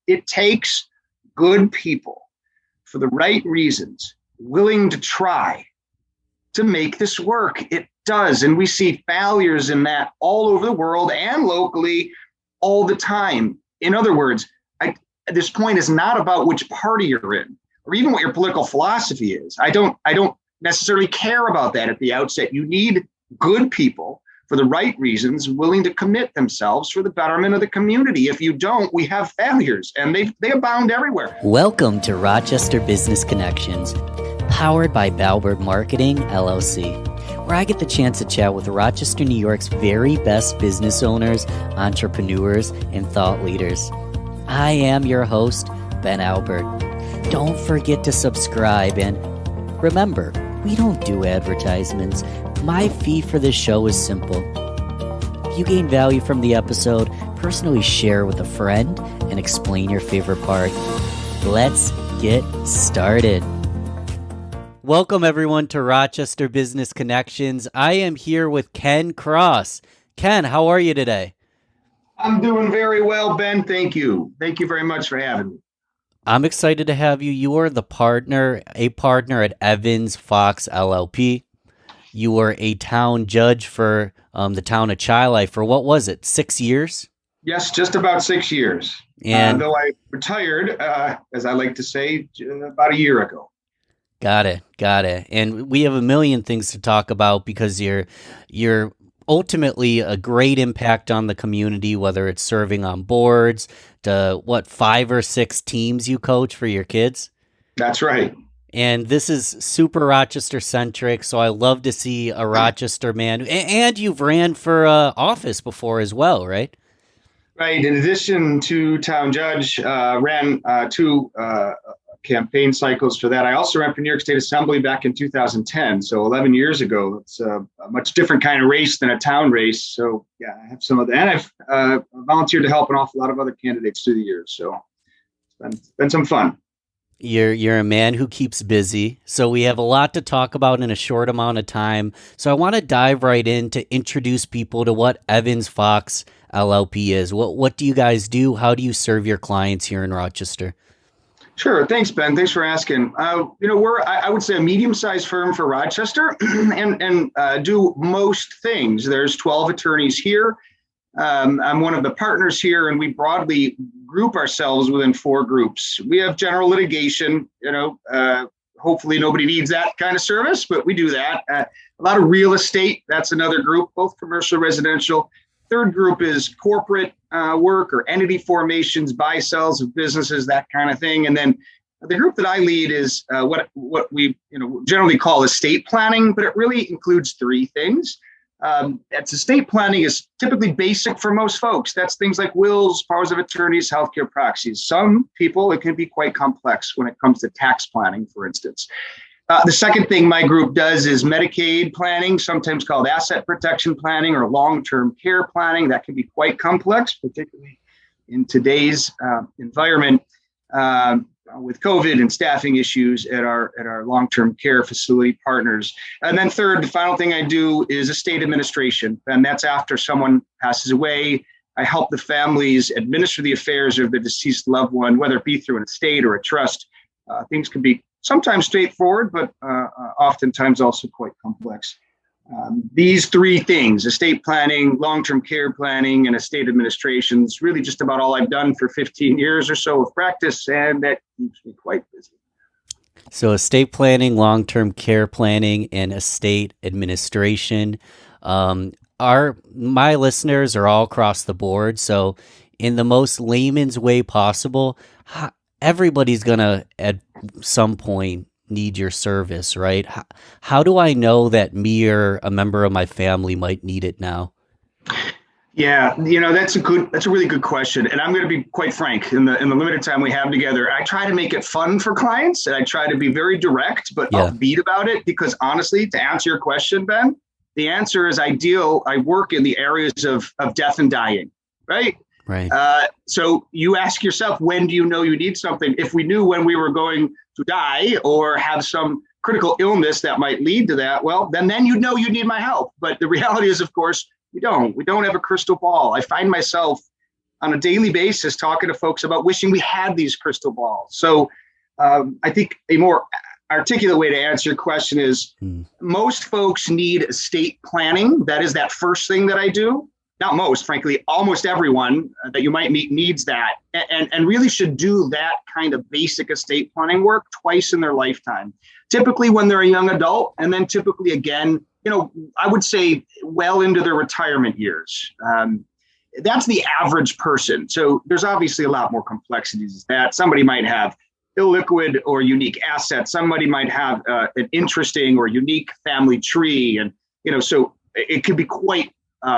It takes good people for the right reasons, willing to try to make this work. It does. And we see failures in that all over the world and locally all the time. In other words, this point is not about which party you're in or even what your political philosophy is. I don't necessarily care about that at the outset. You need good people for the right reasons, willing to commit themselves for the betterment of the community. If you don't, we have failures, and they abound everywhere. Welcome to Rochester Business Connections, powered by Balbert Marketing, LLC, where I get the chance to chat with Rochester, New York's very best business owners, entrepreneurs, and thought leaders. I am your host, Ben Albert. Don't forget to subscribe, and remember, we don't do advertisements. My fee for this show is simple. If you gain value from the episode, personally share with a friend and explain your favorite part. Let's get started. Welcome everyone to Rochester Business Connections. I am here with Ken Kraus. Ken, how are you today? I'm doing very well, Ben. Thank you. Thank you very much for having me. I'm excited to have you. You are a partner at Evans Fox LLP. You were a town judge for the town of Chili for what was it, 6 years? Yes, just about 6 years. And though I retired, as I like to say, about a year ago. Got it. And we have a million things to talk about because you're ultimately a great impact on the community, whether it's serving on boards, to 5 or 6 teams you coach for your kids. That's right. And this is super Rochester centric, so I love to see a Rochester man. And you've ran for office before as well, right? Right. In addition to town judge, ran 2 campaign cycles for that. I also ran for New York State Assembly back in 2010, so 11 years ago. It's a much different kind of race than a town race. So yeah, I have some of that. And I've volunteered to help an awful lot of other candidates through the years. So it's been some fun. You're a man who keeps busy, so we have a lot to talk about in a short amount of time. So I want to dive right in to introduce people to what Evans Fox LLP is. What do you guys do? How do you serve your clients here in Rochester? Sure. Thanks, Ben. Thanks for asking. We're, I would say, a medium-sized firm for Rochester and do most things. There's 12 attorneys here. I'm one of the partners here, and we broadly group ourselves within 4 groups. We have general litigation, hopefully nobody needs that kind of service, but we do that. A lot of real estate, that's another group, both commercial, residential. Third group is corporate work or entity formations, buy sells of businesses, that kind of thing. And then the group that I lead is what we generally call estate planning, but it really includes 3 things. That's estate planning is typically basic for most folks. That's things like wills, powers of attorneys, healthcare proxies. Some people, it can be quite complex when it comes to tax planning, for instance. The second thing my group does is Medicaid planning, sometimes called asset protection planning or long-term care planning. That can be quite complex, particularly in today's environment with COVID and staffing issues at our long-term care facility partners. And then third, the final thing I do is estate administration. And that's after someone passes away. I help the families administer the affairs of the deceased loved one, whether it be through an estate or a trust. Things can be sometimes straightforward, but oftentimes also quite complex. These 3 things, estate planning, long-term care planning, and estate administration, is really just about all I've done for 15 years or so of practice, and that keeps me quite busy. So estate planning, long-term care planning, and estate administration. My listeners are all across the board, so in the most layman's way possible, everybody's going to, at some point, need your service, right? How do I know that me or a member of my family might need it now? Yeah, that's a really good question. And I'm going to be quite frank, in the limited time we have together, I try to make it fun for clients, and I try to be very direct, but upbeat about it, because honestly, to answer your question, Ben, the answer is I work in the areas of death and dying, right? Right. So you ask yourself, when do you know you need something? If we knew when we were going to die or have some critical illness that might lead to that, well, then you'd know you need my help. But the reality is, of course, we don't have a crystal ball. I find myself on a daily basis talking to folks about wishing we had these crystal balls. So I think a more articulate way to answer your question is most folks need estate planning. That is that first thing that I do. Not most, frankly, almost everyone that you might meet needs that and really should do that kind of basic estate planning work twice in their lifetime. Typically when they're a young adult, and then typically again, I would say well into their retirement years. That's the average person. So there's obviously a lot more complexities that somebody might have illiquid or unique assets. Somebody might have an interesting or unique family tree. And, so it could be quite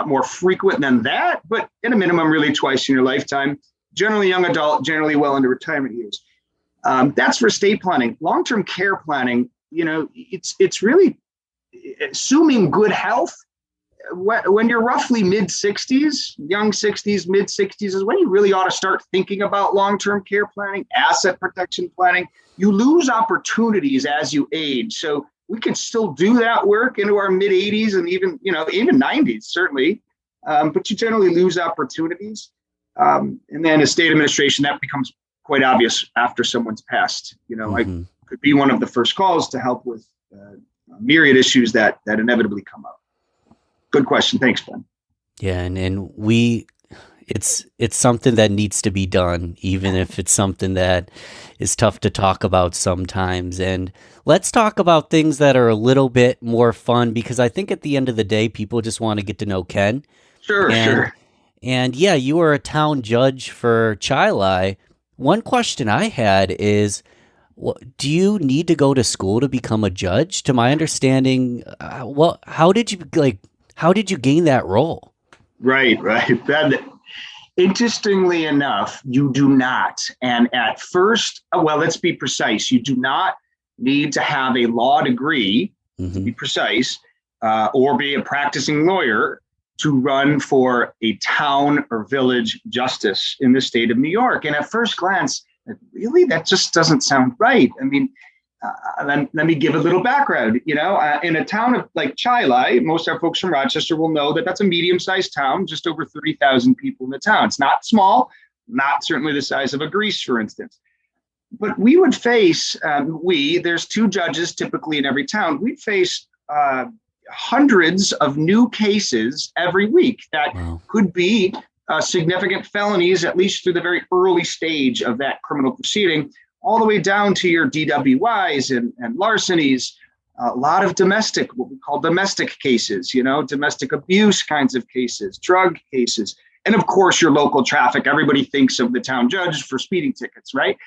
more frequent than that, but in a minimum, really twice in your lifetime, generally young adult, generally well into retirement years. That's for estate planning. Long-term care planning, it's really assuming good health. When you're roughly mid-60s, young 60s, mid-60s is when you really ought to start thinking about long-term care planning, asset protection planning. You lose opportunities as you age. So we can still do that work into our mid-80s and even 90s, certainly. But you generally lose opportunities. And then estate administration, that becomes quite obvious after someone's passed. I could be one of the first calls to help with myriad issues that inevitably come up. Good question. Thanks, Ben. Yeah, and it's something that needs to be done, even if it's something that is tough to talk about sometimes. And let's talk about things that are a little bit more fun, because I think at the end of the day, people just want to get to know Ken. Sure. And yeah, you were a town judge for Chili. One question I had is, do you need to go to school to become a judge? To my understanding, how did you gain that role? Right. Interestingly enough, you do not. And at first, let's be precise. You do not need to have a law degree, to be precise, or be a practicing lawyer to run for a town or village justice in the state of New York. And at first glance, really, that just doesn't sound right. I mean, let me give a little background. In a town like Chili, most of our folks from Rochester will know that that's a medium-sized town, just over 30,000 people in the town. It's not small, not certainly the size of a Greece, for instance. But we would face, there's two judges typically in every town, we'd face hundreds of new cases every week that could be significant felonies, at least through the very early stage of that criminal proceeding, all the way down to your DWIs and larcenies, a lot of what we call domestic cases, domestic abuse kinds of cases, drug cases, and of course your local traffic. Everybody thinks of the town judge for speeding tickets, right?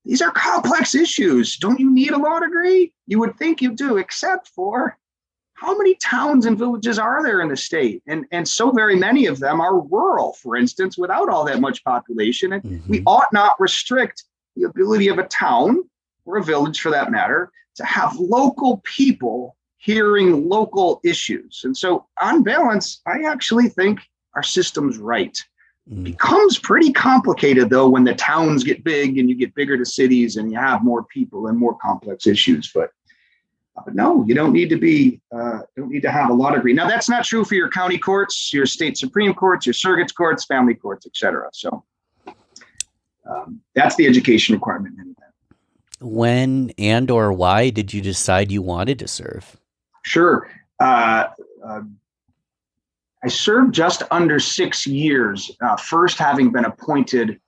These are complex issues. Don't you need a law degree? You would think you do, except for how many towns and villages are there in the state? And so very many of them are rural, for instance, without all that much population. And we ought not restrict the ability of a town or a village, for that matter, to have local people hearing local issues. And so on balance, I actually think our system's right. It becomes pretty complicated, though, when the towns get big and you get bigger to cities and you have more people and more complex issues. But no, you don't need to have a law degree. Now, that's not true for your county courts, your state Supreme Courts, your circuit courts, family courts, et cetera. So that's the education requirement. When and or why did you decide you wanted to serve? Sure. I served just under 6 years, first having been appointed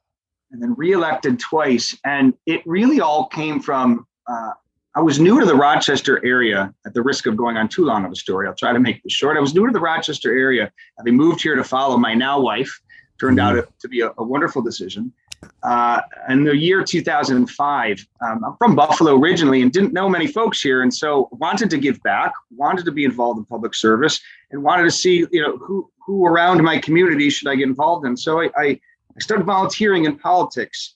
and then reelected twice. And it really all came from, I was new to the Rochester area. At the risk of going on too long of a story, I'll try to make this short. I was new to the Rochester area, having moved here to follow my now wife. Turned out to be a wonderful decision. In the year 2005, I'm from Buffalo originally and didn't know many folks here. And so wanted to give back, wanted to be involved in public service, and wanted to see, who around my community should I get involved in. So I started volunteering in politics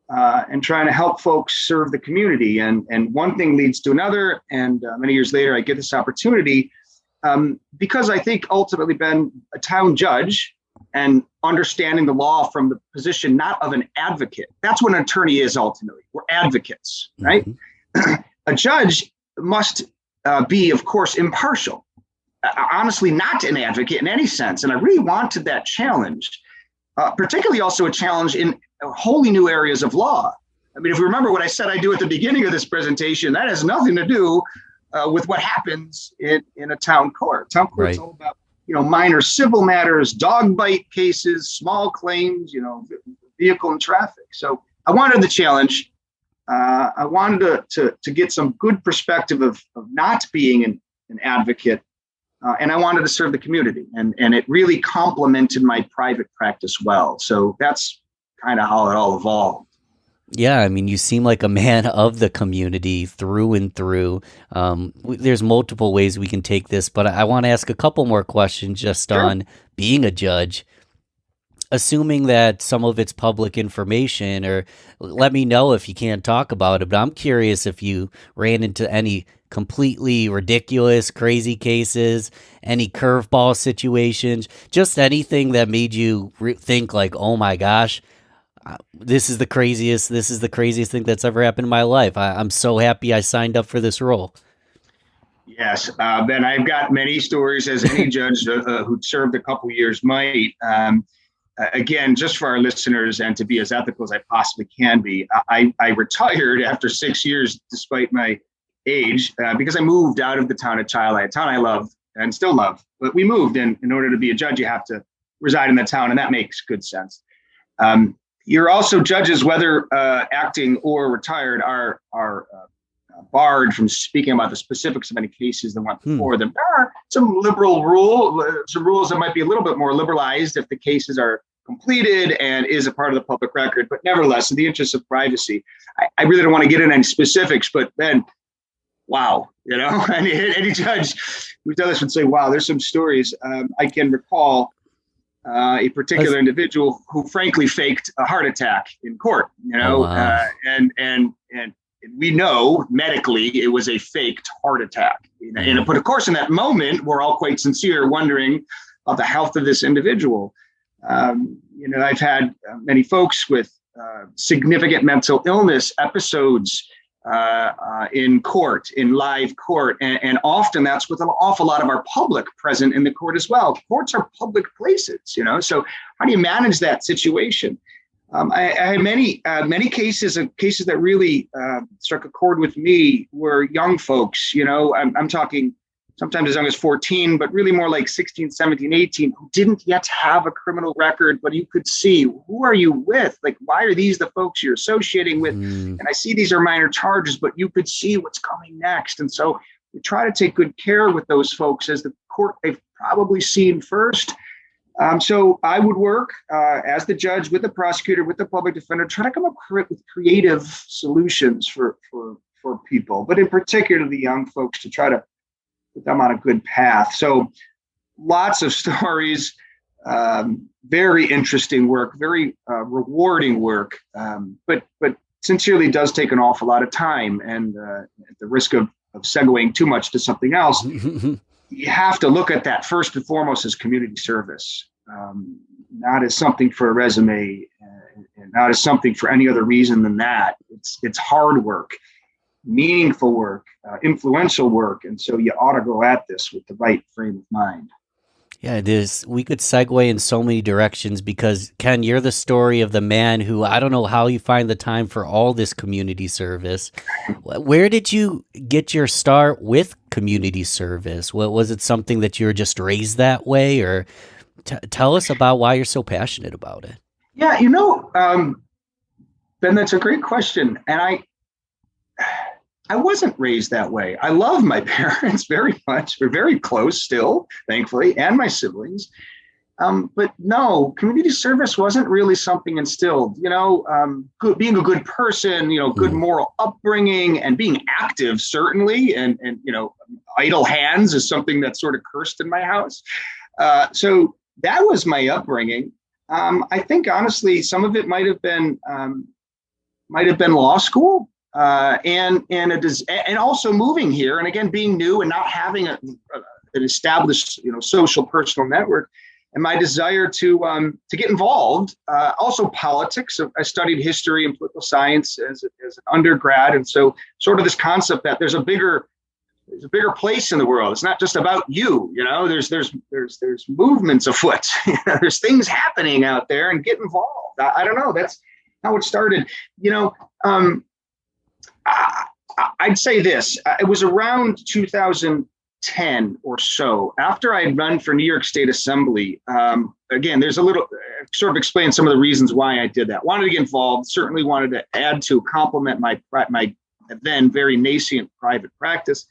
and trying to help folks serve the community. And one thing leads to another. And many years later, I get this opportunity because I think ultimately been a town judge and understanding the law from the position not of an advocate. That's what an attorney is ultimately. We're advocates, right? A judge must be, of course, impartial. Honestly, not an advocate in any sense. And I really wanted that challenge. particularly also a challenge in wholly new areas of law. I mean, if you remember what I said I do at the beginning of this presentation, that has nothing to do with what happens in a town court. Town court's all about, minor civil matters, dog bite cases, small claims, vehicle and traffic. So I wanted the challenge. I wanted to get some good perspective of not being an advocate. And I wanted to serve the community. And it really complemented my private practice well. So that's kind of how it all evolved. Yeah, I mean, you seem like a man of the community through and through. There's multiple ways we can take this, but I want to ask a couple more questions just on being a judge. Assuming that some of it's public information, or let me know if you can't talk about it, but I'm curious if you ran into any completely ridiculous, crazy cases, any curveball situations, just anything that made you think like, oh my gosh, this is the craziest thing that's ever happened in my life. I'm so happy I signed up for this role. Yes, Ben, I've got many stories, as any judge who served a couple years might. Again, just for our listeners and to be as ethical as I possibly can be, I retired after 6 years, despite my age, because I moved out of the town of Chile, a town I love and still love. But we moved, and in order to be a judge, you have to reside in the town, and that makes good sense. You're also judges, whether acting or retired, are barred from speaking about the specifics of any cases that went before them. There are some rules that might be a little bit more liberalized if the cases are completed and is a part of the public record. But nevertheless, in the interest of privacy, I really don't want to get into any specifics, but Ben, wow, any judge who's done this would say, wow, there's some stories. I can recall a particular individual who frankly faked a heart attack in court, and we know medically it was a faked heart attack. But of course, in that moment, we're all quite sincere, wondering about the health of this individual. I've had many folks with significant mental illness episodes in court, in live court, and often that's with an awful lot of our public present in the court as well. Courts are public places, so how do you manage that situation? I had many cases that really struck a chord with me were young folks, I'm talking sometimes as young as 14, but really more like 16, 17, 18, who didn't yet have a criminal record, but you could see, who are you with? Like, why are these the folks you're associating with? And I see these are minor charges, but you could see what's coming next. And so we try to take good care with those folks as the court they've probably seen first. So I would work as the judge with the prosecutor, with the public defender, try to come up with creative solutions for people, but in particular the young folks, to try to put them on a good path. So lots of stories, very interesting work, very rewarding work, but sincerely does take an awful lot of time. And at the risk of segueing too much to something else, you have to look at that first and foremost as community service, not as something for a resume, and not as something for any other reason than that. It's hard work, meaningful work, influential work. And so you ought to go at this with the right frame of mind. Yeah, it is. We could segue in so many directions because, Ken, you're the story of the man who, I don't know how you find the time for all this community service. Where did you get your start with community service? Was it something that you were just raised that way? Or tell us about why you're so passionate about it. Yeah, Ben, that's a great question. And I wasn't raised that way. I love my parents very much. We're very close still, thankfully, and my siblings. But no, community service wasn't really something instilled. Being a good person, good moral upbringing, and being active, certainly. And idle hands is something that's sort of cursed in my house. So that was my upbringing. I think, honestly, some of it might have been law school. And also moving here, and again being new and not having an established social personal network, and my desire to get involved. Also politics. I studied history and political science as an undergrad, and so sort of this concept that there's a bigger there's a bigger place in the world. It's not just about you. There's movements afoot. There's things happening out there, and get involved. I don't know. That's how it started. I'd say this. It was around 2010 or so, after I'd run for New York State Assembly. Again, there's a little sort of explain some of the reasons why I did that. Wanted to get involved. Certainly wanted to add to complement my then very nascent private practice.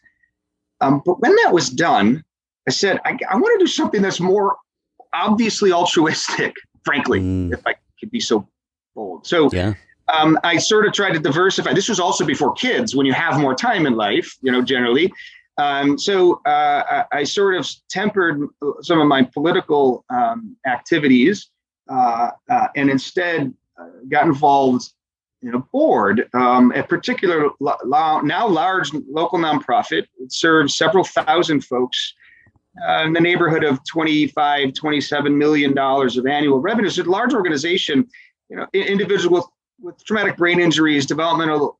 But when that was done, I said, I want to do something that's more obviously altruistic, frankly, if I could be so bold. So I sort of tried to diversify. This was also before kids, when you have more time in life, generally. So I sort of tempered some of my political activities and instead got involved in a board, a particular now large local nonprofit. It serves several thousand folks in the neighborhood of $27 million of annual revenue. It's a large organization, individuals with traumatic brain injuries, developmental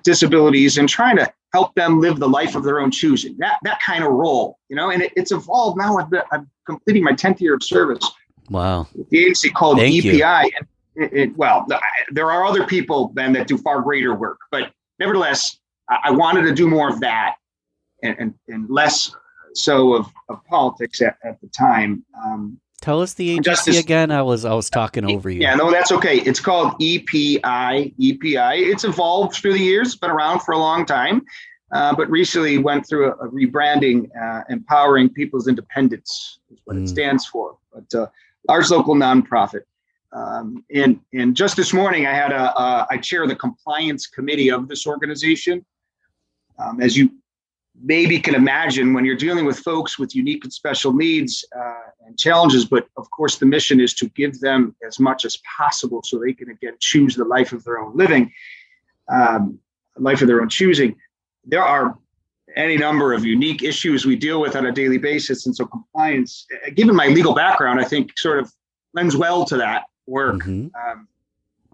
disabilities, and trying to help them live the life of their own choosing. That kind of role, and it's evolved. Now I'm completing my 10th year of service. Wow. With the agency called EPI. There are other people then that do far greater work, but nevertheless, I wanted to do more of that and less so of politics at the time. Tell us the agency again. I was talking over you. Yeah, no, that's okay. It's called EPI. It's evolved through the years, been around for a long time, but recently went through a rebranding. Empowering People's Independence is what it stands for. But large local nonprofit. And just this morning, I chair the compliance committee of this organization. As you maybe can imagine, when you're dealing with folks with unique and special needs and challenges, but of course the mission is to give them as much as possible so they can again choose the life of their own living, life of their own choosing. There are any number of unique issues we deal with on a daily basis, and so compliance, given my legal background, I think sort of lends well to that work.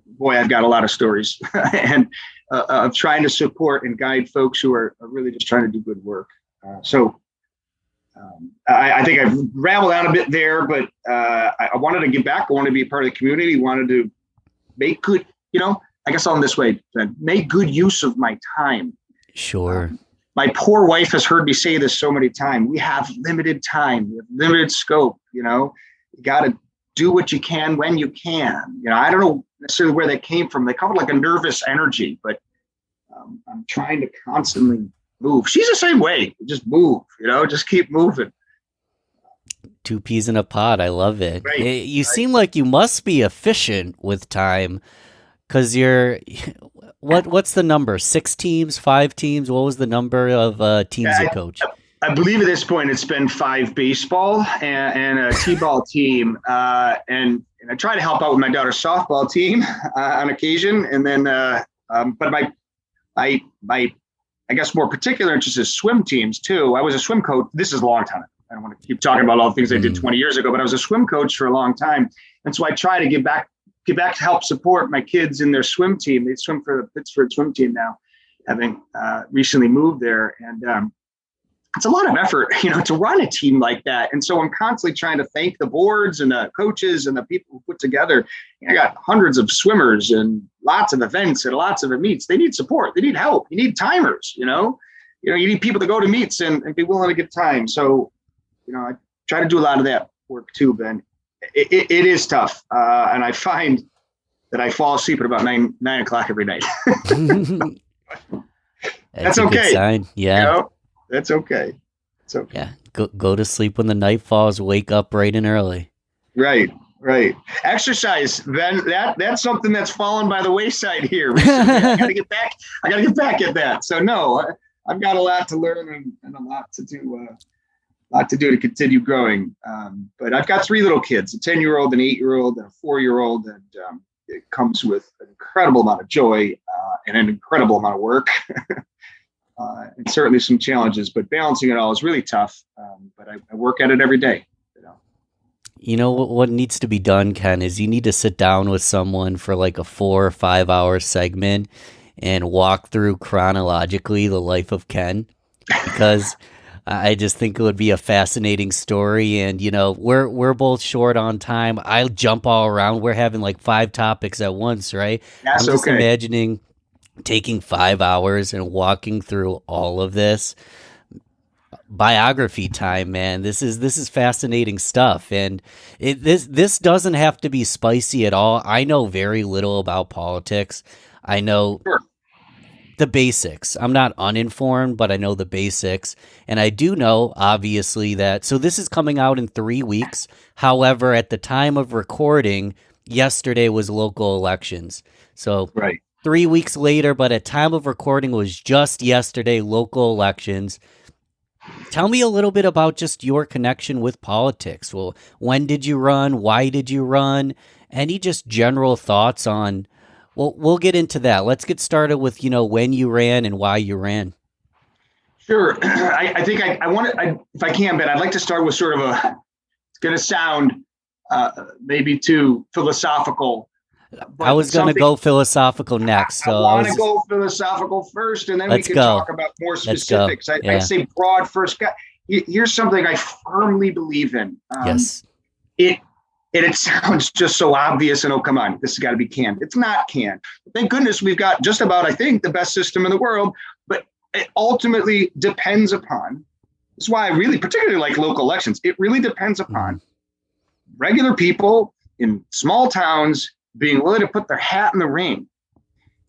Boy, I've got a lot of stories and of trying to support and guide folks who are really just trying to do good work. I think I've rambled out a bit there, but I wanted to give back. I wanted to be a part of the community. Wanted to make good, I guess on this way, make good use of my time. Sure. My poor wife has heard me say this so many times. We have limited time, we have limited scope. You got to do what you can when you can. I don't know necessarily where that came from. They call it like a nervous energy, but I'm trying to constantly move. She's the same way. Just move, just keep moving. Two peas in a pod. I love it. Right. You seem like you must be efficient with time, because what's the number? 6 teams, 5 teams? What was the number of teams you coach? I believe at this point it's been 5 baseball and a t-ball team, and I try to help out with my daughter's softball team on occasion. And then, but my I guess more particular interest is swim teams too. I was a swim coach. This is a long time. I don't want to keep talking about all the things I did 20 years ago, but I was a swim coach for a long time, and so I try to give back to help support my kids in their swim team. They swim for the Pittsburgh swim team now, having recently moved there, and it's a lot of effort, to run a team like that. And so I'm constantly trying to thank the boards and the coaches and the people who put together. I got hundreds of swimmers and lots of events and lots of meets. They need support. They need help. You need timers, you need people to go to meets and be willing to give time. So, I try to do a lot of that work too, Ben. It is tough. And I find that I fall asleep at about 9 o'clock every night. That's a okay. Good sign. Yeah. That's okay. It's okay. Yeah. Go to sleep when the night falls. Wake up bright and early. Right. Exercise, then that's something that's fallen by the wayside here. I gotta get back. I gotta get back at that. So no, I've got a lot to learn and a lot to do. To continue growing. But I've got 3 little kids: a 10-year-old, an 8-year-old, and a 4-year-old, and it comes with an incredible amount of joy and an incredible amount of work. And certainly some challenges, but balancing it all is really tough. But I work at it every day. What needs to be done, Ken, is you need to sit down with someone for like a 4 or 5 hour segment and walk through chronologically the life of Ken, because I just think it would be a fascinating story. And we're both short on time. I'll jump all around. We're having like 5 topics at once, right? That's I'm just okay. imagining taking 5 hours and walking through all of this. Biography time, man. This is fascinating stuff, and this doesn't have to be spicy at all. I know very little about politics. I know Sure. the basics. I'm not uninformed, but I know the basics. And I do know, obviously, that so this is coming out in 3 weeks. However, at the time of recording, yesterday was local elections. So Right. 3 weeks later, but at time of recording was just yesterday, local elections. Tell me a little bit about just your connection with politics. Well, when did you run? Why did you run? Any just general thoughts on, well, we'll get into that. Let's get started with, when you ran and why you ran. Sure. I think I want to, if I can, Ben, I'd like to start with sort of it's going to sound maybe too philosophical, I but was going to something go philosophical next. I So want to go philosophical first, and then we let's can go. talk about more Let's go. specifics. I'd Yeah. say broad first. Here's something I firmly believe in. Yes. It sounds just so obvious, and oh, come on, this has got to be canned. It's not canned. Thank goodness we've got just about, I think, the best system in the world, but it ultimately depends upon, that's why I really particularly like local elections. It really depends upon regular people in small towns being willing to put their hat in the ring.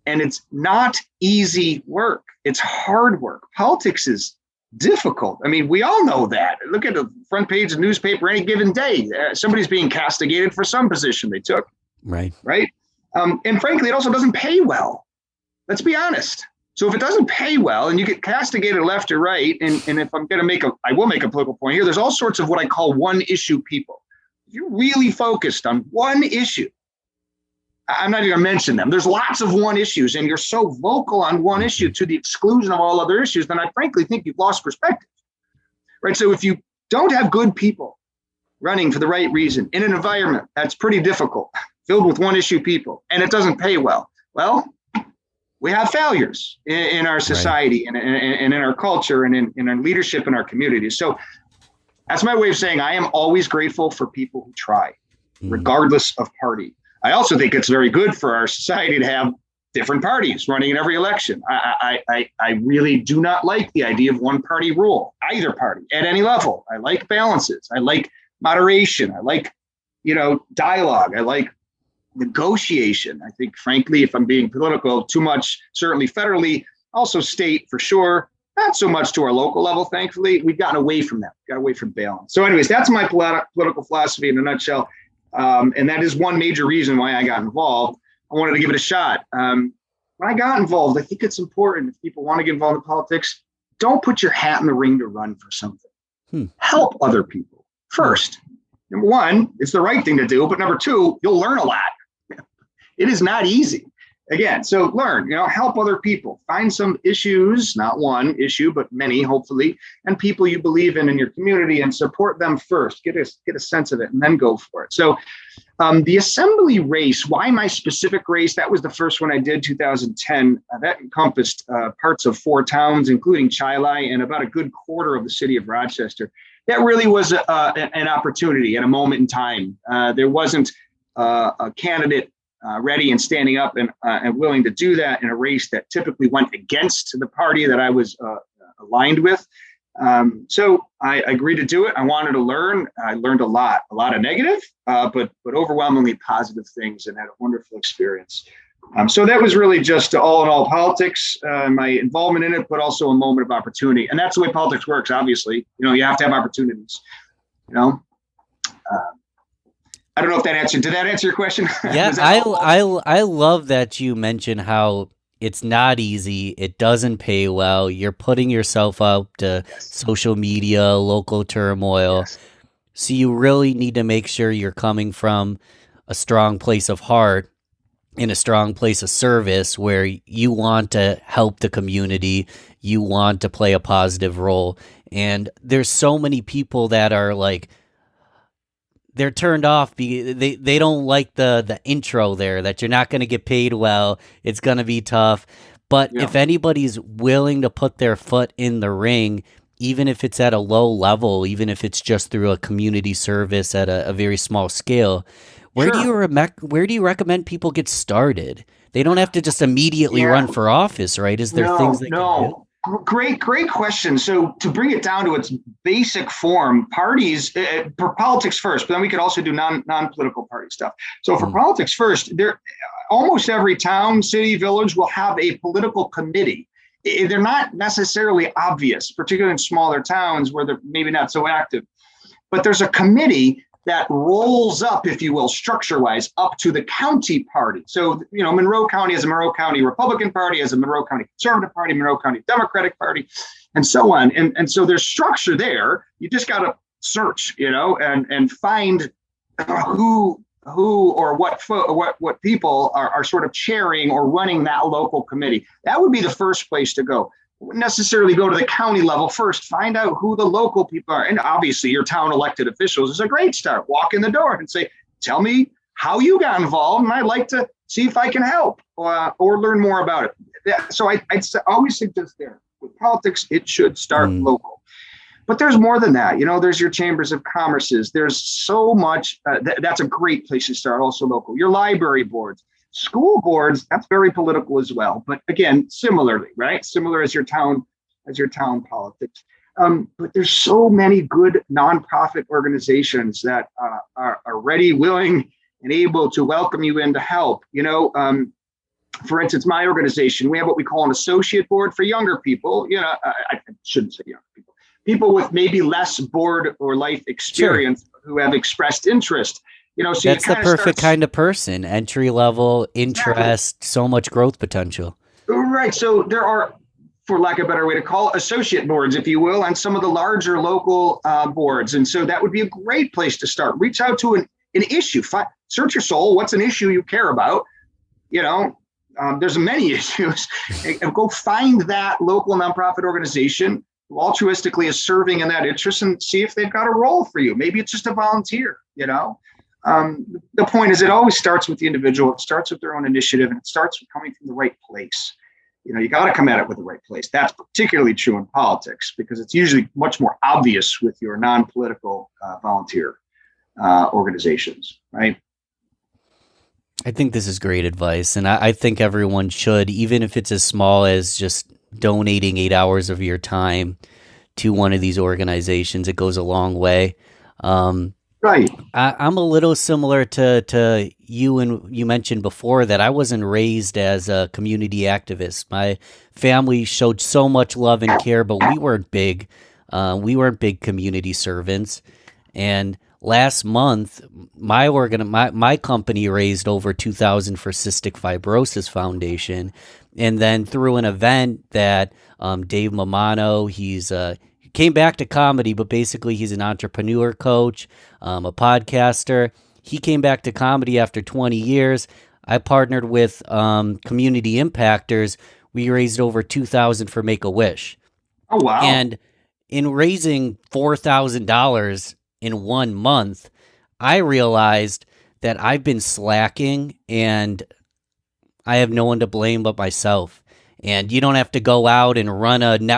And it's not easy work. It's hard work. Politics is difficult. I mean, we all know that. Look at the front page of the newspaper any given day. Somebody's being castigated for some position they took. Right. Right. And frankly, it also doesn't pay well. Let's be honest. So if it doesn't pay well and you get castigated left or right, and if I'm going to I will make a political point here, there's all sorts of what I call one issue people. If you're really focused on one issue, I'm not even going to mention them. There's lots of one issues, and you're so vocal on one issue to the exclusion of all other issues, then I frankly think you've lost perspective. Right. So if you don't have good people running for the right reason in an environment that's pretty difficult, filled with one issue people, and it doesn't pay well, we have failures in our society, right, and in our culture and in our leadership in our communities. So that's my way of saying I am always grateful for people who try, regardless of party. I also think it's very good for our society to have different parties running in every election. I really do not like the idea of one party rule, either party at any level. I like balances. I like moderation. I like, dialogue. I like negotiation. I think, frankly, if I'm being political, too much, certainly federally, also state for sure, not so much to our local level, thankfully. We've gotten away from that, got away from balance. So anyways, that's my political philosophy in a nutshell. And that is one major reason why I got involved. I wanted to give it a shot. When I got involved, I think it's important if people want to get involved in politics, don't put your hat in the ring to run for something. Help other people first. Number one, it's the right thing to do. But number two, you'll learn a lot. It is not easy. Again, so learn, help other people. Find some issues, not one issue, but many, hopefully, and people you believe in your community, and support them first. Get a sense of it and then go for it. So the assembly race, why my specific race? That was the first one I did, 2010. That encompassed parts of 4 towns, including Chilai, and about a good quarter of the city of Rochester. That really was an opportunity at a moment in time. There wasn't a candidate ready and standing up and willing to do that in a race that typically went against the party that I was aligned with. So I agreed to do it. I wanted to learn. I learned a lot of negative, but overwhelmingly positive things, and had a wonderful experience. So that was really just all in all politics, my involvement in it, but also a moment of opportunity. And that's the way politics works. Obviously, you have to have opportunities, I don't know if that answered. Did that answer your question? Yeah, I love that you mentioned how it's not easy. It doesn't pay well. You're putting yourself out to social media, local turmoil. Yes. So you really need to make sure you're coming from a strong place of heart, in a strong place of service, where you want to help the community. You want to play a positive role. And there's so many people that are like, they're turned off because they don't like the intro there, that you're not going to get paid well. It's going to be tough. But if anybody's willing to put their foot in the ring, even if it's at a low level, even if it's just through a community service at a very small scale, where do you recommend people get started? They don't have to just immediately run for office, right? Is there things they can do? Great question. So to bring it down to its basic form, parties, for politics first, but then we could also do non-political party stuff. So for politics first, almost every town, city, village will have a political committee. They're not necessarily obvious, particularly in smaller towns where they're maybe not so active, but there's a committee that rolls up, if you will, structure-wise, up to the county party. So, Monroe County has a Monroe County Republican Party, has a Monroe County Conservative Party, Monroe County Democratic Party, and so on. And so there's structure there. You just got to search, and find who or what people are sort of chairing or running that local committee. That would be the first place to go. Wouldn't necessarily go to the county level first. Find out who the local people are. And obviously your town elected officials is a great start. Walk in the door and say, tell me how you got involved, and I'd like to see if I can help or learn more about it. So I'd always suggest there. With politics, it should start local. But there's more than that. There's your chambers of commerces. There's so much. That's a great place to start, also local. Your library boards. School boards, that's very political as well. But again, similarly, right? Similar as your town politics. But there's so many good nonprofit organizations that are ready, willing, and able to welcome you in to help. For instance, my organization, we have what we call an associate board for younger people. I shouldn't say younger people. People with maybe less board or life experience who have expressed interest. So that's the perfect kind of person, entry level, interest, so much growth potential. Right. So there are, for lack of a better way to call it, associate boards, if you will, and some of the larger local boards. And so that would be a great place to start. Reach out to an issue. Search your soul. What's an issue you care about? There's many issues. And go find that local nonprofit organization who altruistically is serving in that interest and see if they've got a role for you. Maybe it's just a volunteer, The point is, it always starts with the individual. It starts with their own initiative, and it starts with coming from the right place. You got to come at it with the right place. That's particularly true in politics because it's usually much more obvious with your non-political volunteer organizations, right? I think this is great advice, and I think everyone should, even if it's as small as just donating 8 hours of your time to one of these organizations. It goes a long way. Right. I'm a little similar to you, and you mentioned before that I wasn't raised as a community activist. My family showed so much love and care, but we weren't big. We weren't big community servants. And last month, my company raised over $2,000 for Cystic Fibrosis Foundation, and then through an event that Dave Mamano, he's came back to comedy, but basically he's an entrepreneur coach, a podcaster. He came back to comedy after 20 years. I partnered with community impactors. We raised over $2,000 for Make-A-Wish. Oh, wow. And in raising $4,000 in 1 month, I realized that I've been slacking and I have no one to blame but myself. And you don't have to go out and run a big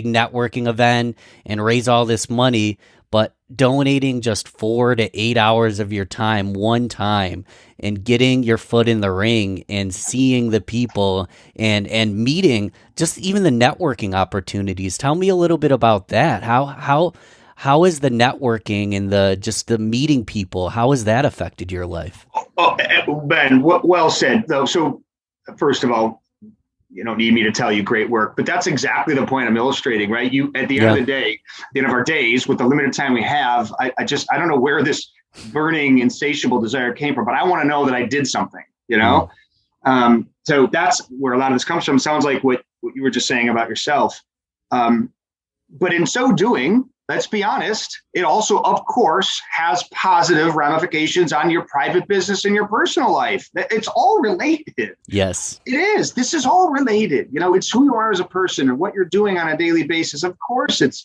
networking event and raise all this money, but donating just 4 to 8 hours of your time one time and getting your foot in the ring and seeing the people and meeting just even the networking opportunities. Tell me a little bit about that. How is the networking and the meeting people, how has that affected your life? Oh, Ben, well said, though. So first of all, you don't need me to tell you great work, but that's exactly the point I'm illustrating, right? You, at the end of the day, the end of our days, with the limited time we have, I don't know where this burning, insatiable desire came from, but I want to know that I did something, So that's where a lot of this comes from. Sounds like what you were just saying about yourself. But in so doing, let's be honest, it also, of course, has positive ramifications on your private business and your personal life. It's all related. Yes, it is. This is all related. It's who you are as a person and what you're doing on a daily basis. Of course, it's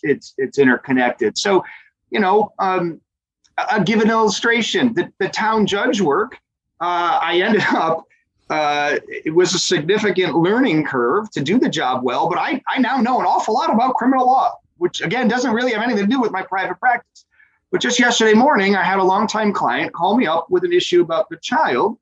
interconnected. So, I'll give an illustration. The town judge work, I ended up it was a significant learning curve to do the job well, but I now know an awful lot about criminal law, which again doesn't really have anything to do with my private practice. But just yesterday morning, I had a longtime client call me up with an issue about the child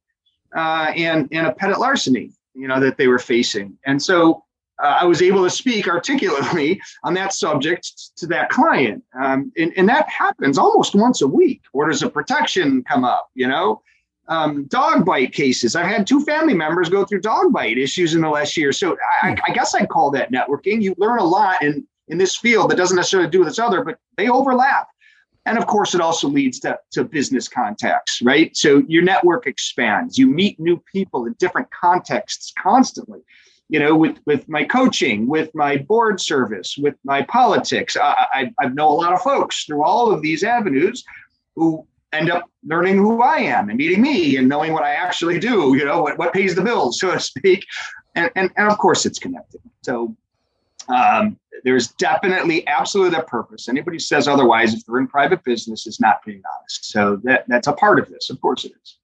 and a pettit larceny, that they were facing. And so I was able to speak articulately on that subject to that client. And that happens almost once a week. Orders of protection come up, dog bite cases. I've had 2 family members go through dog bite issues in the last year. So I guess I'd call that networking. You learn a lot in this field that doesn't necessarily do with each other, but they overlap. And of course, it also leads to business contacts, right? So your network expands. You meet new people in different contexts constantly, with my coaching, with my board service, with my politics. I know a lot of folks through all of these avenues who end up learning who I am and meeting me and knowing what I actually do, what pays the bills, so to speak. And of course, it's connected. So there's definitely absolutely that purpose. Anybody who says otherwise, if they're in private business, is not being honest. So that's a part of this. Of course it is.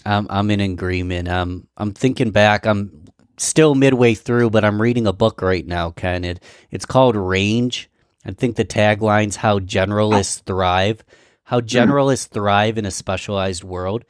I'm in agreement. I'm thinking back. I'm still midway through, but I'm reading a book right now, Ken. It's called Range. I think the tagline's How Generalists Thrive. How generalists thrive in a specialized world.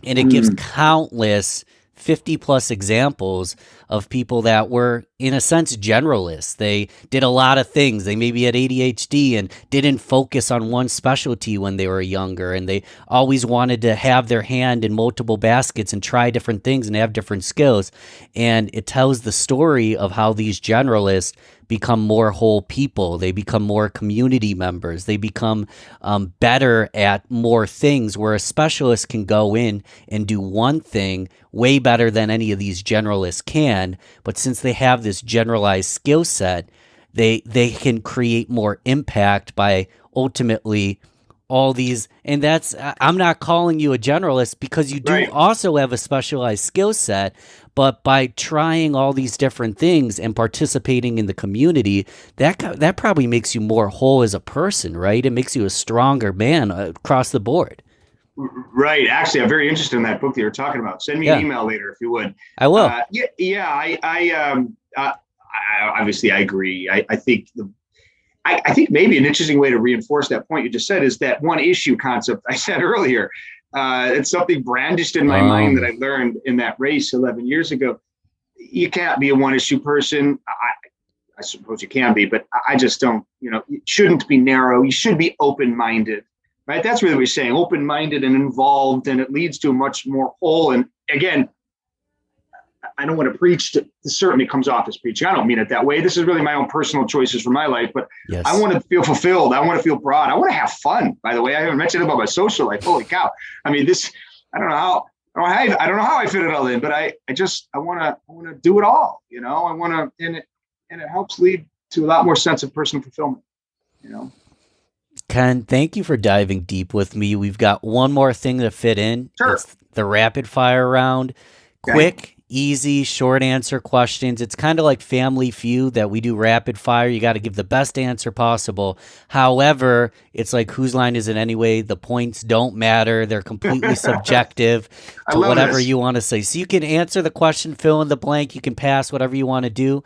And it gives countless 50 plus examples of people that were, in a sense, generalists. They did a lot of things. They maybe had ADHD and didn't focus on one specialty when they were younger. And they always wanted to have their hand in multiple baskets and try different things and have different skills. And it tells the story of how these generalists become more whole people. They become more community members. They become better at more things, where a specialist can go in and do one thing way better than any of these generalists can. But since they have this generalized skill set, they can create more impact by ultimately all these. And that's, I'm not calling you a generalist, because you do also have a specialized skill set. But by trying all these different things and participating in the community, that probably makes you more whole as a person, right? It makes you a stronger man across the board. Right. Actually, I'm very interested in that book that you're talking about. Send me an email later if you would. I will. Obviously, I agree. I think I think maybe an interesting way to reinforce that point you just said is that one issue concept I said earlier. It's something brandished in my mind that I learned in that race 11 years ago. You can't be a one issue person. I suppose you can be, but I just don't, you shouldn't be narrow. You should be open-minded, right? That's really what we're saying, open-minded and involved, and it leads to a much more whole. And again, I don't want to preach. This certainly comes off as preaching. I don't mean it that way. This is really my own personal choices for my life, but yes. I want to feel fulfilled. I want to feel broad. I want to have fun. By the way, I haven't mentioned about my social life. Holy cow. I mean, I don't know how I fit it all in, but I want to do it all, I want to, and it helps lead to a lot more sense of personal fulfillment, Ken, thank you for diving deep with me. We've got one more thing to fit in. Sure. It's the rapid fire round. Quick, easy, short answer questions. It's kind of like Family Feud that we do rapid fire. You got to give the best answer possible. However, it's like, whose line is it anyway? The points don't matter. They're completely subjective to whatever you want to say. So you can answer the question, fill in the blank. You can pass, whatever you want to do.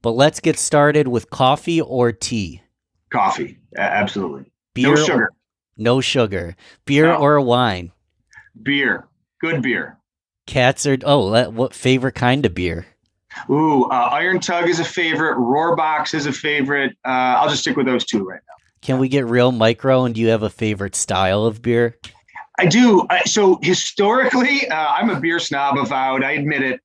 But let's get started with coffee or tea. Coffee. Absolutely. Beer. No sugar. No sugar. Beer or wine? Beer. Good beer. Cats or what favorite kind of beer? Iron Tug is a favorite. Rohrbox is a favorite. I'll just stick with those two right now. Can we get real micro? And do you have a favorite style of beer? I do. So historically, I'm a beer snob, avowed. I admit it.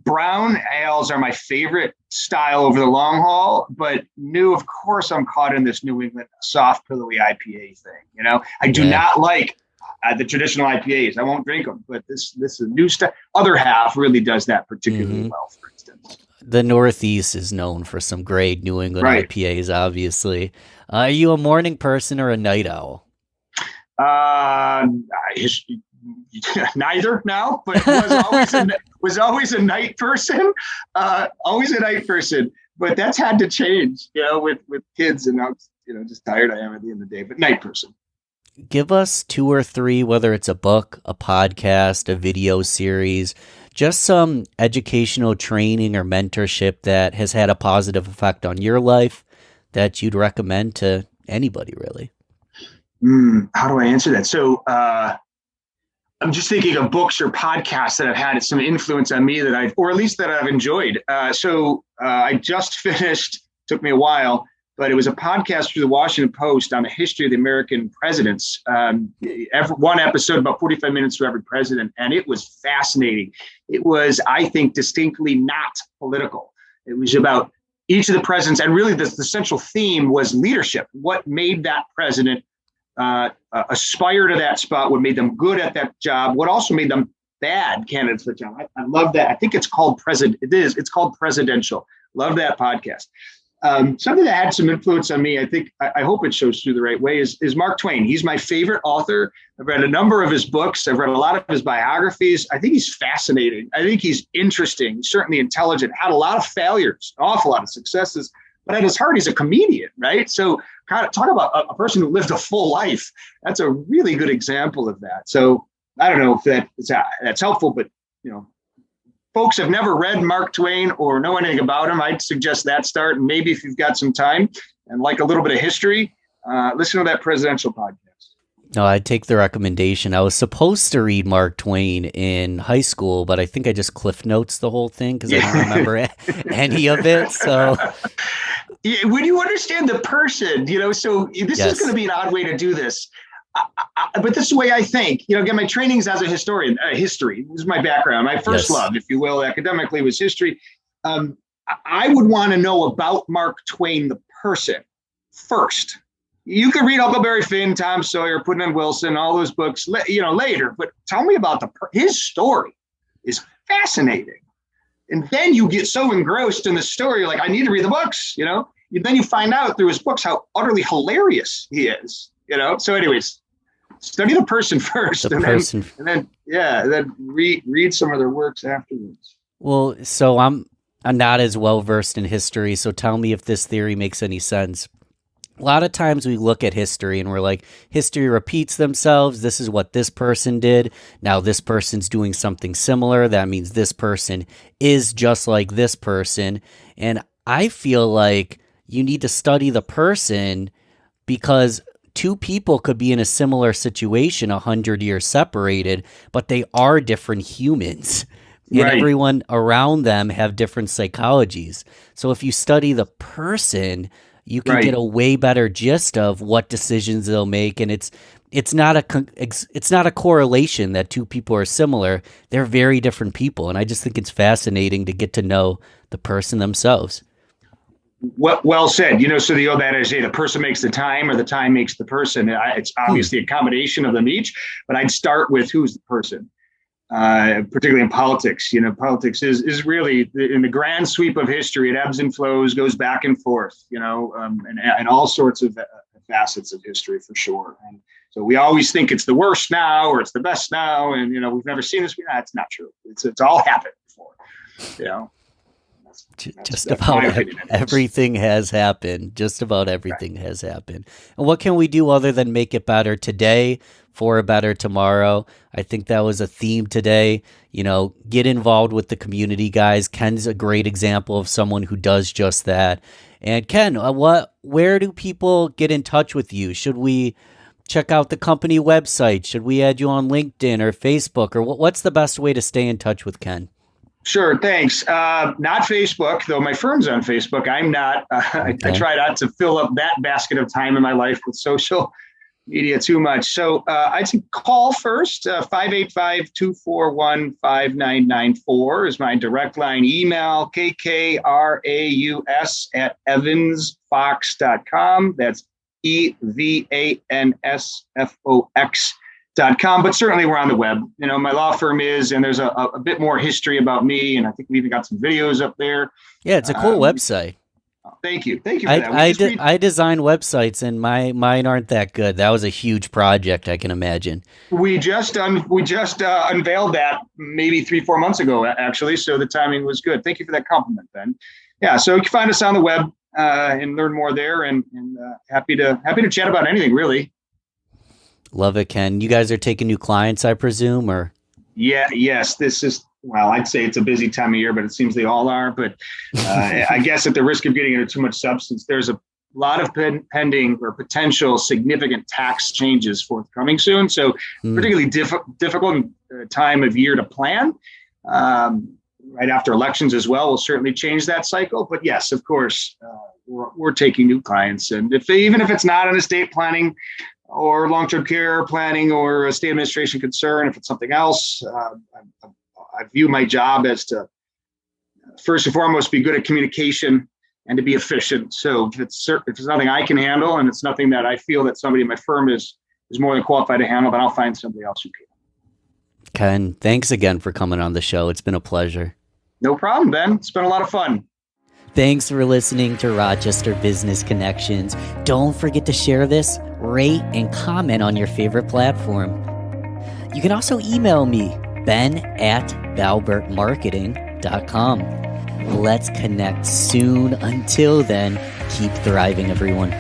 Brown ales are my favorite style over the long haul, but of course, I'm caught in this New England soft, pillowy IPA thing. I do not like the traditional IPAs. I won't drink them, but this is a new stuff. Other half really does that particularly well, for instance. The Northeast is known for some great New England IPAs, obviously. Are you a morning person or a night owl? Neither now, but was always a night person. Always a night person, but that's had to change, with kids and how just tired I am at the end of the day. But night person. Give us 2 or 3, whether it's a book, a podcast, a video series, just some educational training or mentorship that has had a positive effect on your life that you'd recommend to anybody, really? How do I answer that? So I'm just thinking of books or podcasts that have had some influence on me or at least that I've enjoyed. I just finished, took me a while, but it was a podcast through the Washington Post on the history of the American presidents. One episode, about 45 minutes for every president. And it was fascinating. It was, I think, distinctly not political. It was about each of the presidents. And really the central theme was leadership. What made that president aspire to that spot, what made them good at that job, what also made them bad candidates for the job. I love that. I think it's called It's called Presidential. Love that podcast. Something that had some influence on me, I hope it shows through the right way, is Mark Twain. He's my favorite author. I've read a number of his books. I've read a lot of his biographies. I think he's fascinating. I think he's interesting, certainly intelligent, had a lot of failures, an awful lot of successes, but at his heart, he's a comedian, right? So kind of talk about a person who lived a full life. That's a really good example of that. So I don't know if that's helpful, but folks have never read Mark Twain or know anything about him, I'd suggest that start. And maybe if you've got some time and like a little bit of history, listen to that presidential podcast. No, I'd take the recommendation. I was supposed to read Mark Twain in high school, but I think I just cliff notes the whole thing because I don't remember any of it. So when you understand the person, so this is going to be an odd way to do this. But this is the way I think. Again, my training's as a historian. History is my background. My first love, if you will, academically was history. I would want to know about Mark Twain, the person, first. You could read Huckleberry Finn, Tom Sawyer, Putnam Wilson, all those books, later. But tell me about his story is fascinating. And then you get so engrossed in the story, you're like, I need to read the books, Then you find out through his books how utterly hilarious he is, So anyways, study the person first, and then read some of their works afterwards. Well, so I'm not as well versed in history, so tell me if this theory makes any sense. A lot of times we look at history and we're like, history repeats themselves. This is what this person did. Now this person's doing something similar. That means this person is just like this person. And I feel like you need to study the person because two people could be in a similar situation 100 years separated, but they are different humans. And everyone around them have different psychologies. So if you study the person, you can get a way better gist of what decisions they'll make, and it's not a correlation that two people are similar. They're very different people, and I just think it's fascinating to get to know the person themselves. Well said. So the old adage, the person makes the time, or the time makes the person. It's obviously a combination of them each, but I'd start with who's the person. Particularly in politics, politics is really in the grand sweep of history. It ebbs and flows, goes back and forth, and all sorts of facets of history for sure. And so we always think it's the worst now or it's the best now, and we've never seen this. It's not true. It's all happened before. Just about everything has happened. Just about everything has happened. And what can we do other than make it better today for a better tomorrow? I think that was a theme today. Get involved with the community, guys. Ken's a great example of someone who does just that. And Ken, where do people get in touch with you? Should we check out the company website? Should we add you on LinkedIn or Facebook? Or what's the best way to stay in touch with Ken? Sure, thanks. Not Facebook, though my firm's on Facebook. I'm not. I try not to fill up that basket of time in my life with social media too much. So I'd say call first. 585-241-5994 is my direct line. Email kkraus@evansfox.com. That's EVANSFOX.com, but certainly we're on the web. My law firm is, and there's a bit more history about me, and I think we even got some videos up there. Yeah, it's a cool website. Thank you. Thank you for that. I design websites, and mine aren't that good. That was a huge project, I can imagine. We just unveiled that maybe 3-4 months ago, actually, so the timing was good. Thank you for that compliment, Ben. Yeah, so you can find us on the web and learn more there, and happy to chat about anything, really. Love it, Ken. You guys are taking new clients, I presume, or? Yes. This is well, I'd say it's a busy time of year, but it seems they all are. But I guess at the risk of getting into too much substance, there's a lot of pending or potential significant tax changes forthcoming soon. So particularly difficult time of year to plan. Right after elections as well will certainly change that cycle. But yes, of course, we're taking new clients. And even if it's not an estate planning or long-term care planning or a state administration concern, if it's something else, I view my job as to first and foremost be good at communication and to be efficient. So if it's nothing I can handle and it's nothing that I feel that somebody in my firm is more than qualified to handle, then I'll find somebody else who can. Ken, thanks again for coming on the show. It's been a pleasure. No problem, Ben. It's been a lot of fun. Thanks for listening to Rochester Business Connections. Don't forget to share this, rate, and comment on your favorite platform. You can also email me, ben@balbertmarketing.com. Let's connect soon. Until then, keep thriving, everyone.